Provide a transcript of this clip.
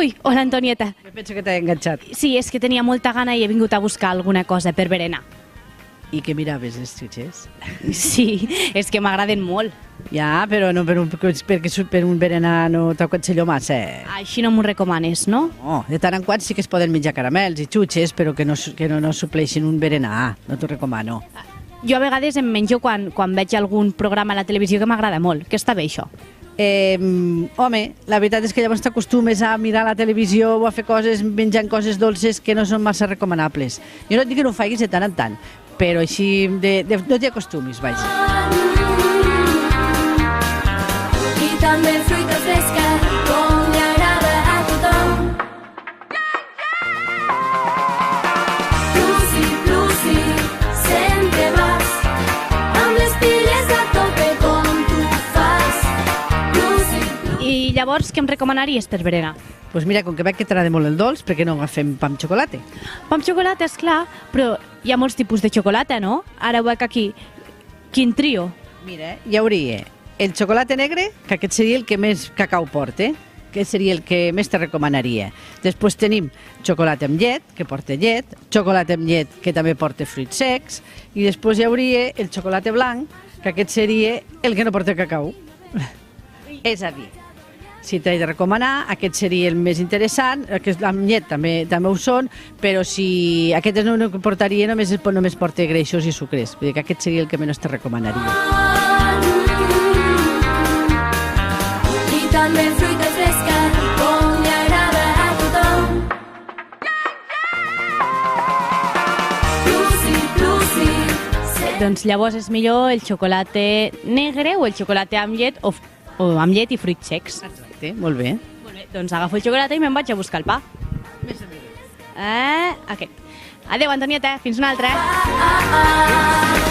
Ui, hola Antonieta. Jo penso que t'he enganxat. Sí, és que tenia molta gana i he vingut a buscar alguna cosa per berenar. I què miraves, les xutxes? Sí, és que m'agraden molt. Ja, però no perquè per un berenar no t'aconsello massa. Així no m'ho recomanes, no? No, de tant en quant sí que es poden menjar caramels i xutxes, però que no supleixin un berenar, no t'ho recomano. Jo a vegades em menjo quan veig algun programa a la televisió que m'agrada molt, que està bé això. Home, la veritat és que llavors t'acostumes a mirar la televisió o a fer coses, menjant coses dolces que no són massa recomanables. Jo no et dic que no ho facis de tant en tant, però així no t'hi acostumis, vaja. I també fruita fresca, com li agrada a tothom. Lucy, sempre vas amb les piles a tope com tu fas. I llavors què em recomanaries per berenar? Doncs mira, com que veig que t'agrada molt el dolç, per què no agafem pa amb xocolata? Pa amb xocolata, esclar, però hi ha molts tipus de xocolata, no? Ara ho veig aquí. Quin trio? Mira, hi hauria el xocolata negre, que aquest seria el que més cacau porta, que seria el que més te recomanaria. Després tenim xocolata amb llet, que porta llet, xocolata amb llet, que també porta fruits secs, i després hi hauria el xocolata blanc, que aquest seria el que no porta cacau. És a dir, si t'he de recomanar, aquest seria el més interessant, aquest amb llet també ho són, però si aquest no portaria, només porta greixos i sucres, vull dir que aquest seria el que menys te recomanaria. I també fruita fresca, com li agrada a tothom. Lucy, Doncs llavors és millor el xocolata negre o el xocolata amb llet o amb llet i fruits secs. Exacte, molt bé. Molt bé, doncs agafo el xocolata i me'n vaig a buscar el pa. Més o menys. Aquest. Adéu, Antonieta, fins una altra. ah.